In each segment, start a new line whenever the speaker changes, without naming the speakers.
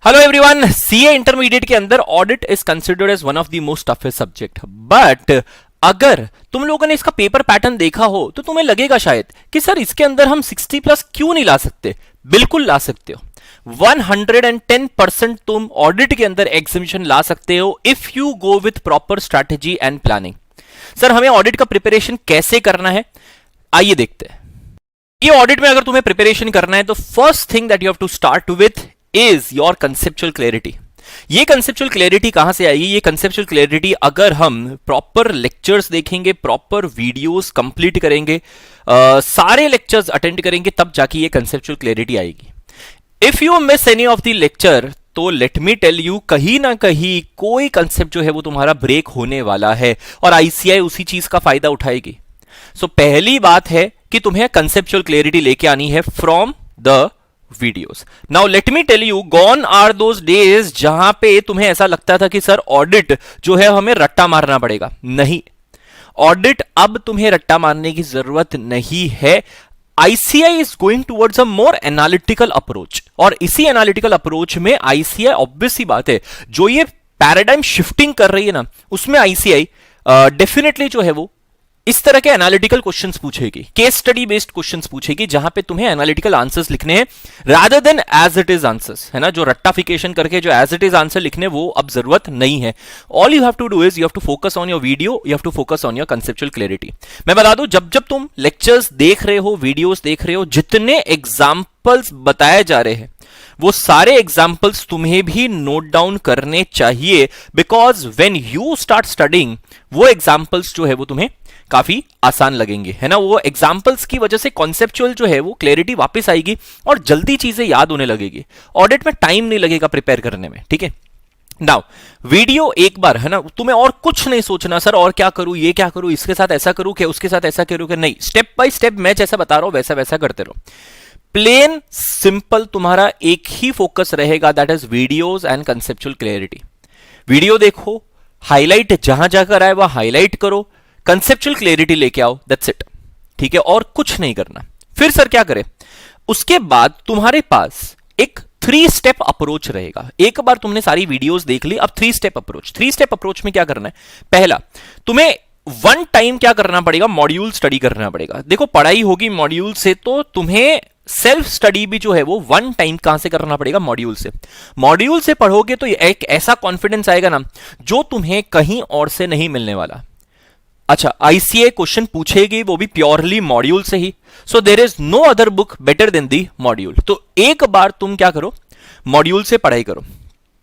Hello everyone, CA intermediate के अंदर audit is considered as one of the most toughest subject. But अगर तुम लोगों ने इसका पेपर पैटर्न देखा हो तो तुम्हें लगेगा शायद कि सर इसके अंदर हम 60 प्लस क्यों नहीं ला सकते। बिल्कुल ला सकते हो। 110% तुम ऑडिट के अंदर एग्जामिनेशन ला सकते हो if you go with proper strategy and planning. Sir हमें ऑडिट का प्रिपरेशन कैसे करना है, आइए देखते हैं। ये ऑडिट में अगर तुम्हें प्रिपरेशन करना है तो first thing that you have to start with is your conceptual clarity. ये कंसेप्चुअल क्लैरिटी कहां से आएगी? ये कंसेप्चुअल क्लैरिटी अगर हम प्रॉपर लेक्चर्स देखेंगे, प्रॉपर वीडियोस कंप्लीट करेंगे, सारे लेक्चर्स अटेंड करेंगे, तब जाके ये कंसेप्चुअल क्लैरिटी आएगी। If you miss any of the lecture तो लेट मी टेल यू, कहीं ना कहीं कोई कंसेप्ट जो है वो तुम्हारा ब्रेक होने वाला है और आईसीआई उसी चीज का फायदा उठाएगी। सो पहली बात है कि तुम्हें कंसेप्चुअल क्लैरिटी लेके आनी है from the videos. Now let me tell you, gone are those days जहां पे तुम्हें ऐसा लगता था कि सर ऑडिट जो है हमें रट्टा मारना पड़ेगा। नहीं, ऑडिट अब तुम्हें रट्टा मारने की जरूरत नहीं है। ICI is going towards a more analytical approach, और इसी एनालिटिकल अप्रोच में आईसीआई ऑब्वियस सी बात है जो ये पैराडाइम शिफ्टिंग कर रही है ना, उसमें आईसीआई डेफिनेटली जो है वो इस तरह के एनालिटिकल क्वेश्चंस पूछेगी, केस स्टडी बेस्ड क्वेश्चंस पूछेगी, जहां पे तुम्हें एनालिटिकल आंसर्स लिखने हैं rather than as it is answers, है ना। जो रट्टाफिकेशन करके जो एज इट इज आंसर लिखने वो अब जरूरत नहीं है। All you have to do is you have to focus on your video, you have to focus on your conceptual clarity. मैं बता दूं, जब जब तुम लेक्चर्स देख रहे हो, वीडियोस देख रहे हो, जितने एग्जाम्पल्स बताए जा रहे हैं वो सारे एग्जाम्पल्स तुम्हें भी नोट डाउन करने चाहिए, because when you start studying वो एग्जाम्पल्स जो है वो तुम्हें काफी आसान लगेंगे, है ना। वो एग्जाम्पल्स की वजह से कॉन्सेप्चुअल जो है वो क्लैरिटी वापस आएगी और जल्दी चीजें याद होने लगेगी। ऑडिट में टाइम नहीं लगेगा प्रिपेयर करने में, ठीक है। नाउ वीडियो एक बार, है ना, तुम्हें और कुछ नहीं सोचना सर और क्या करूं, ये क्या करूं, इसके साथ ऐसा करूं क्या, उसके साथ ऐसा करूं क्या, नहीं। स्टेप बाय स्टेप मैं जैसा बता रहा हूं वैसा वैसा करते रहो। प्लेन सिंपल तुम्हारा एक ही फोकस रहेगा, that is videos and conceptual clarity. Video देखो, हाईलाइट जहां जाकर आए वह हाईलाइट करो, कंसेप्चुअल क्लैरिटी लेके आओ, दैट्स इट, ठीक है, और कुछ नहीं करना। फिर सर क्या करें? उसके बाद तुम्हारे पास एक 3 स्टेप अप्रोच रहेगा। एक बार तुमने सारी वीडियोस देख ली, अब 3 स्टेप अप्रोच। 3 स्टेप अप्रोच में क्या करना है? पहला, तुम्हें वन टाइम क्या करना पड़ेगा? मॉड्यूल स्टडी करना पड़ेगा। देखो पढ़ाई होगी मॉड्यूल से, तो तुम्हें सेल्फ स्टडी भी जो है वो वन टाइम कहां से करना पड़ेगा? मॉड्यूल से। मॉड्यूल से पढ़ोगे तो एक ऐसा कॉन्फिडेंस आएगा ना जो तुम्हें कहीं और से नहीं मिलने वाला। अच्छा, आईसीए क्वेश्चन पूछेगी वो भी प्योरली मॉड्यूल से ही, so there is no other book better than the module. तो एक बार तुम क्या करो? मॉड्यूल से पढ़ाई करो।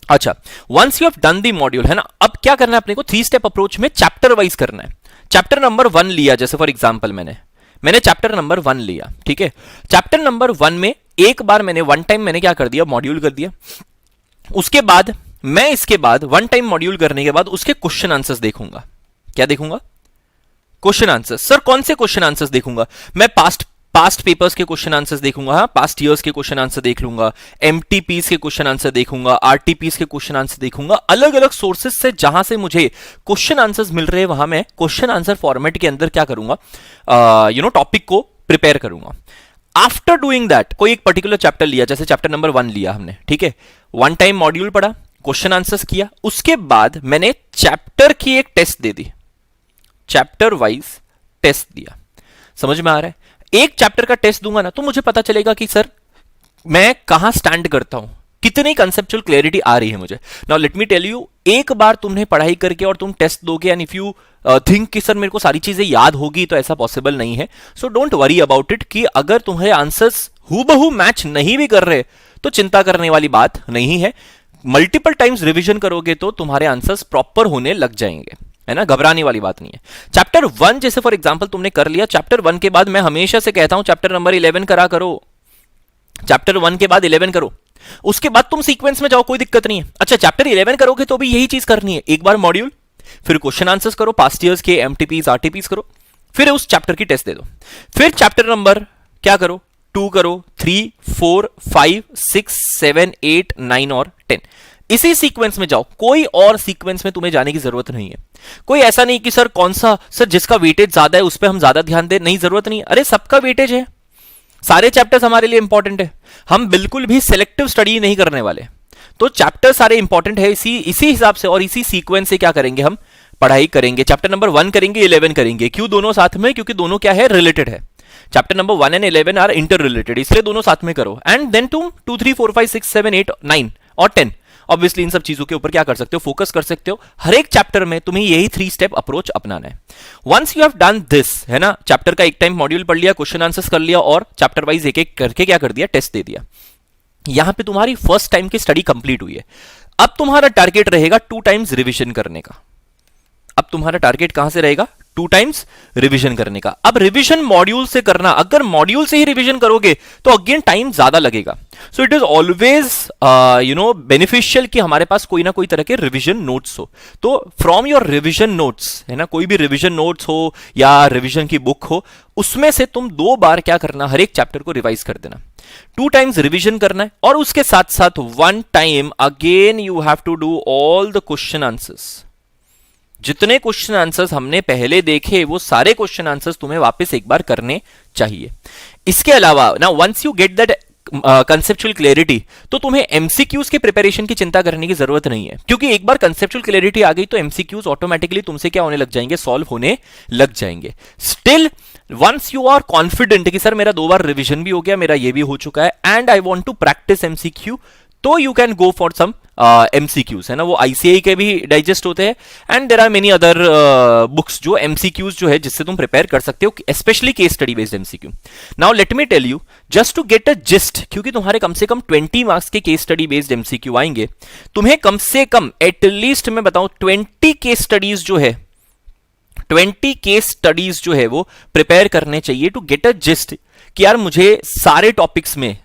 अच्छा, once you have done the module, है ना, अब क्या करना है अपने को? 3 स्टेप अप्रोच में चैप्टर वाइज करना है। चैप्टर नंबर 1 लिया, जैसे फॉर एग्जाम्पल मैंने चैप्टर नंबर 1 लिया, ठीक है। चैप्टर नंबर 1 में एक बार मैंने वन टाइम मैंने क्या कर दिया? मॉड्यूल कर दिया। उसके बाद मैं इसके बाद वन टाइम मॉड्यूल करने के बाद उसके क्वेश्चन आंसर्स देखूंगा। क्या देखूंगा? Question answers. सर कौन से क्वेश्चन आंसर्स देखूंगा? मैं पास्ट पेपर्स के क्वेश्चन आंसर्स देखूंगा, हाँ, पास्ट ईयर्स के क्वेश्चन आंसर देख लूंगा, एमटीपीस के क्वेश्चन आंसर देखूंगा, आरटीपीस के क्वेश्चन आंसर देखूंगा। अलग अलग सोर्सेज से जहां से मुझे क्वेश्चन आंसर्स मिल रहे हैं वहां मैं क्वेश्चन आंसर फॉर्मेट के अंदर क्या करूंगा? टॉपिक को प्रिपेयर करूंगा। आफ्टर डूइंग दैट, कोई एक पर्टिकुलर चैप्टर लिया, जैसे चैप्टर नंबर 1 लिया हमने, ठीक है, वन टाइम मॉड्यूल पढ़ा, क्वेश्चन आंसर्स किया, उसके बाद मैंने चैप्टर की एक टेस्ट दे दी, चैप्टर वाइज टेस्ट दिया। समझ में आ रहा है? एक चैप्टर का टेस्ट दूंगा ना तो मुझे पता चलेगा कि सर मैं कहां स्टैंड करता हूं, कितनी कंसेप्चुअल क्लैरिटी आ रही है मुझे। Now let me tell you, एक बार तुमने पढ़ाई करके और तुम टेस्ट दोगे एंड इफ यू थिंक कि सर मेरे को सारी चीजें याद होगी, तो ऐसा पॉसिबल नहीं है। So don't worry about it कि अगर तुम्हारे आंसर्स हूबहू मैच नहीं भी कर रहे तो चिंता करने वाली बात नहीं है। मल्टीपल टाइम्स रिवीजन करोगे तो तुम्हारे आंसर्स प्रॉपर होने लग जाएंगे, है ना, घबराने वाली बात नहीं है। चैप्टर 1 जैसे फॉर एग्जांपल तुमने कर लिया, चैप्टर 1 के बाद मैं हमेशा से कहता हूं चैप्टर नंबर 11 करा करो। चैप्टर 1 के बाद 11 करो, उसके बाद तुम सीक्वेंस में जाओ, कोई दिक्कत नहीं है। अच्छा, चैप्टर 11 करोगे तो भी यही चीज करनी है, एक बार मॉड्यूल, फिर क्वेश्चन आंसर्स करो, पास्ट ईयर्स के एमटीपीस आरटीपीस करो, फिर उस चैप्टर की टेस्ट दे दो। फिर चैप्टर नंबर क्या करो? 2 करो, 3, 4, 5, 6, 7, 8, 9 और 10। इसी सीक्वेंस में जाओ, कोई और सीक्वेंस में तुम्हें जाने की जरूरत नहीं है। कोई ऐसा नहीं कि सर कौन सा, सर जिसका वेटेज ज्यादा है उस पर हम ज्यादा ध्यान दें, नहीं, जरूरत नहीं। अरे सबका वेटेज है, सारे चैप्टर्स हमारे लिए इंपॉर्टेंट है। हम बिल्कुल भी सिलेक्टिव स्टडी नहीं करने वाले। तो चैप्टर सारे इंपॉर्टेंट है, इसी हिसाब से और इसी सीक्वेंस से क्या करेंगे हम पढ़ाई करेंगे। चैप्टर नंबर 1 करेंगे, 11 करेंगे। क्यों दोनों साथ में? क्योंकि दोनों क्या है, रिलेटेड है। Chapter number 1 and 11 are interrelated, इसलिए दोनों साथ में करो। एंड देन तुम 2 3 4 5 6 7 8 9 और 10 ऑब्वियसली इन सब चीजों के ऊपर क्या कर सकते हो, फोकस कर सकते हो। हर एक चैप्टर में तुम्हें यही 3 स्टेप अप्रोच अपनाना है। Once you have done this, है ना, चैप्टर का एक टाइम मॉड्यूल पढ़ लिया, क्वेश्चन आंसर्स कर लिया और चैप्टर वाइज एक एक करके क्या कर दिया, टेस्ट दे दिया। यहां पे तुम्हारी फर्स्ट टाइम की स्टडी कंप्लीट हुई है। अब तुम्हारा टारगेट रहेगा 2 टाइम्स रिविजन करने का। अब तुम्हारा टारगेट कहां से रहेगा, 2 टाइम्स रिवीजन करने का। अब रिवीजन मॉड्यूल से करना, अगर मॉड्यूल से ही रिवीजन करोगे तो अगेन टाइम ज्यादा लगेगा। So it is always beneficial कि हमारे पास कोई ना कोई तरह के रिवीजन नोट्स हो। तो फ्रॉम योर रिवीजन नोट्स, है ना, कोई भी रिवीजन नोट्स हो या रिवीजन की बुक हो, उसमें से तुम 2 बार क्या करना, हर एक चैप्टर को रिवाइज कर देना। 2 टाइम्स रिवीजन करना है और उसके साथ साथ 1 time again you have to do all the question answers. जितने क्वेश्चन आंसर्स हमने पहले देखे वो सारे क्वेश्चन आंसर्स तुम्हें वापस एक बार करने चाहिए। इसके अलावा ना, once you get that conceptual clarity, तो तुम्हें एमसीक्यूज के प्रिपरेशन की चिंता करने की जरूरत नहीं है, क्योंकि एक बार कंसेप्चुअल क्लैरिटी आ गई तो एमसीक्यूज ऑटोमेटिकली तुमसे क्या होने लग जाएंगे, सॉल्व होने लग जाएंगे। Still once you are confident कि सर मेरा 2 बार रिवीजन भी हो गया, मेरा ये भी हो चुका है, and I want to practise MCQ, तो you can go for some MCQs, है ना, वो आईसीआई के भी डाइजेस्ट होते हैं and there are many other books जो एमसीक्यूज जो है जिससे तुम प्रिपेयर कर सकते हो, specially case study based MCQ. Now let me tell you, just to get a gist, क्योंकि तुम्हारे कम से कम 20 मार्क्स के केस स्टडी बेस्ड एमसीक्यू आएंगे, तुम्हें कम से कम एटलीस्ट मैं बताऊं 20 केस स्टडीज जो है, 20 केस स्टडीज जो है वो प्रिपेयर करने चाहिए टू गेट अ जिस्ट कि यार मुझे सारे टॉपिक्स में,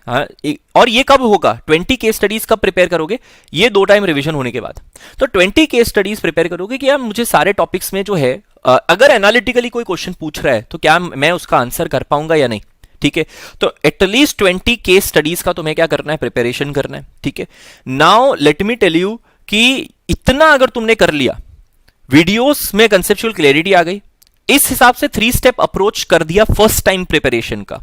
और ये कब होगा, 20 केस स्टडीज कब प्रिपेयर करोगे, ये 2 टाइम रिवीजन होने के बाद। तो 20 केस स्टडीज प्रिपेयर करोगे कि यार मुझे सारे टॉपिक्स में जो है, अगर एनालिटिकली कोई क्वेश्चन पूछ रहा है तो क्या मैं उसका आंसर कर पाऊंगा या नहीं, ठीक है। तो एटलीस्ट 20 केस स्टडीज का तुम्हें क्या करना है, प्रिपरेशन करना है, ठीक है। Now let me tell you कि इतना अगर तुमने कर लिया, वीडियोस में कंसेप्चुअल क्लैरिटी आ गई, इस हिसाब से 3 स्टेप अप्रोच कर दिया फर्स्ट टाइम प्रिपरेशन का,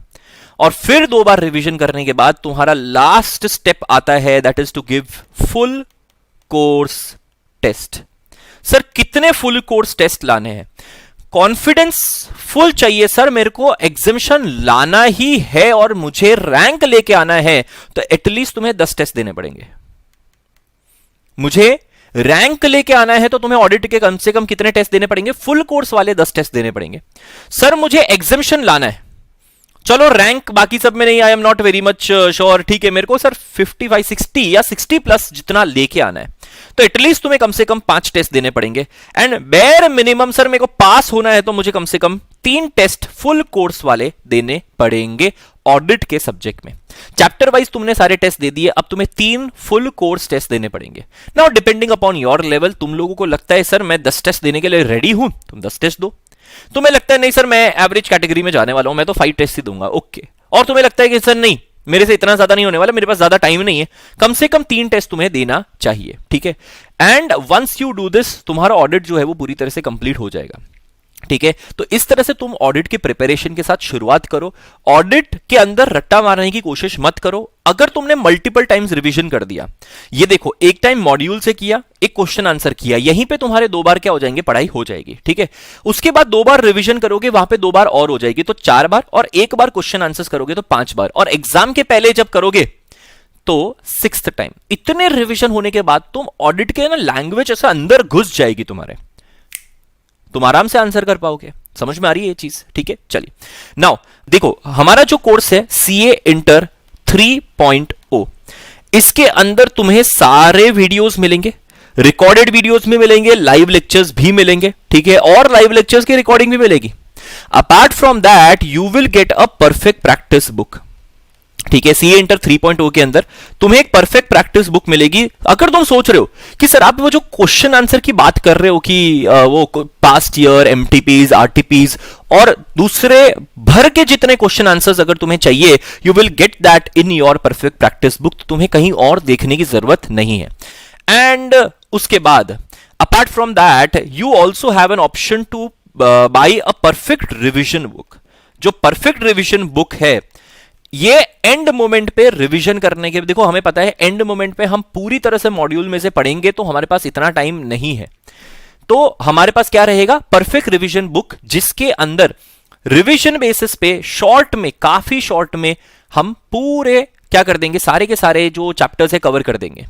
और फिर 2 बार रिवीजन करने के बाद तुम्हारा लास्ट स्टेप आता है, that is to give full course test. Sir कितने फुल कोर्स टेस्ट लाने हैं? कॉन्फिडेंस फुल चाहिए सर, मेरे को एग्जामिशन लाना ही है और मुझे रैंक लेके आना है, तो एटलीस्ट तुम्हें 10 टेस्ट देने पड़ेंगे। मुझे रैंक लेके आना है तो तुम्हें ऑडिट के कम से कम कितने टेस्ट देने पड़ेंगे? फुल कोर्स वाले 10 टेस्ट देने पड़ेंगे। सर मुझे एग्जामिशन लाना है, चलो रैंक बाकी सब में नहीं, I am not very much sure, ठीक है, मेरे को सर 55 60 या 60 प्लस जितना लेके आना है, तो एटलीस्ट तुम्हें कम से कम 5 टेस्ट देने पड़ेंगे। एंड बेयर मिनिमम सर मेरे को पास होना है तो मुझे कम से कम 3 टेस्ट फुल कोर्स वाले देने पड़ेंगे ऑडिट के सब्जेक्ट में। चैप्टर वाइज तुमने सारे टेस्ट दे दिए, अब तुम्हें 3 फुल कोर्स टेस्ट देने पड़ेंगे। Now depending upon your level, तुम लोगों को लगता है सर मैं 10 टेस्ट देने के लिए रेडी हूं, तुम 10 टेस्ट दो। तुम्हें लगता है नहीं सर मैं एवरेज कैटेगरी में जाने वाला हूं, मैं तो 5 टेस्ट ही दूंगा, ओके। और तुम्हें लगता है कि सर नहीं मेरे से इतना ज्यादा नहीं होने वाला, मेरे पास ज्यादा टाइम नहीं है, कम से कम 3 टेस्ट तुम्हें देना चाहिए, ठीक है। And once you do this, तुम्हारा ऑडिट जो है वो पूरी तरह से कंप्लीट हो जाएगा, ठीक है। तो इस तरह से तुम ऑडिट की प्रिपरेशन के साथ शुरुआत करो। ऑडिट के अंदर रट्टा मारने की कोशिश मत करो। अगर तुमने मल्टीपल टाइम्स रिवीजन कर दिया, ये देखो एक टाइम मॉड्यूल से किया, एक क्वेश्चन आंसर किया, यहीं पे तुम्हारे 2 बार क्या हो जाएंगे, पढ़ाई हो जाएगी, ठीक है। उसके बाद 2 बार रिवीजन करोगे, वहां पे 2 बार और हो जाएगी, तो 4 बार, और 1 बार क्वेश्चन आंसर करोगे तो 5 बार, और एग्जाम के पहले जब करोगे तो 6th टाइम। इतने रिवीजन होने के बाद तुम ऑडिट के ना लैंग्वेज ऐसा अंदर घुस जाएगी तुम्हारे, तुम आराम से आंसर कर पाओगे। समझ में आ रही है ये चीज, ठीक है। चलिए नाउ देखो हमारा जो कोर्स है सीए इंटर 3.0, इसके अंदर तुम्हें सारे वीडियोस मिलेंगे, रिकॉर्डेड वीडियोस भी मिलेंगे, लाइव लेक्चर्स भी मिलेंगे, ठीक है, और लाइव लेक्चर्स की रिकॉर्डिंग भी मिलेगी। Apart from that you will get a perfect practice book, ठीक है। सीए इंटर 3.0 के अंदर तुम्हें एक परफेक्ट प्रैक्टिस बुक मिलेगी। अगर तुम सोच रहे हो कि सर आप वो जो क्वेश्चन आंसर की बात कर रहे हो कि वो पास्ट ईयर एमटीपीज आरटीपीज और दूसरे भर के जितने क्वेश्चन आंसर्स अगर तुम्हें चाहिए, you will get that in your perfect practice book, तो तुम्हें कहीं और देखने की जरूरत नहीं है। एंड उसके बाद apart from that you also have an option two by a perfect revision book. जो परफेक्ट रिविजन बुक है ये एंड मोमेंट पे रिवीजन करने के, देखो हमें पता है एंड मोमेंट पे हम पूरी तरह से मॉड्यूल में से पढ़ेंगे तो हमारे पास इतना टाइम नहीं है, तो हमारे पास क्या रहेगा, परफेक्ट रिवीजन बुक, जिसके अंदर रिवीजन बेसिस पे शॉर्ट में, काफी शॉर्ट में हम पूरे क्या कर देंगे, सारे के सारे जो चैप्टर्स है कवर कर देंगे।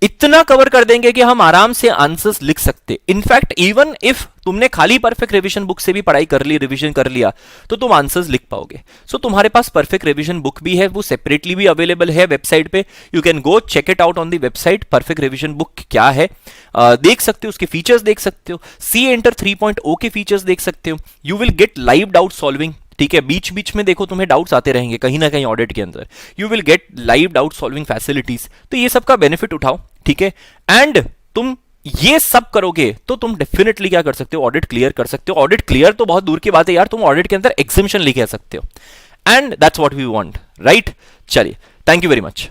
इतना कवर कर देंगे कि हम आराम से आंसर्स लिख सकते। इनफैक्ट इवन इफ तुमने खाली परफेक्ट रिवीजन बुक से भी पढ़ाई कर ली, रिवीजन कर लिया, तो तुम आंसर्स लिख पाओगे। सो तुम्हारे पास परफेक्ट रिवीजन बुक भी है, वो सेपरेटली भी अवेलेबल है वेबसाइट पे। You can go check it out on the website. Perfect revision book क्या है देख सकते हो, उसके फीचर्स देख सकते हो, सी एंटर 3.0 के फीचर्स देख सकते हो। You will get live doubt solving, ठीक है, बीच बीच में देखो तुम्हें डाउट्स आते रहेंगे कहीं ना कहीं ऑडिट के अंदर, you will get live doubt solving facilities. तो ये सब का बेनिफिट उठाओ, ठीक है। एंड तुम ये सब करोगे तो तुम डेफिनेटली क्या कर सकते हो, ऑडिट क्लियर कर सकते हो। ऑडिट क्लियर तो बहुत दूर की बात है यार, तुम ऑडिट के अंदर एग्जामिशन लेके आ सकते हो। And that's what we want, right. चलिए, थैंक यू वेरी मच।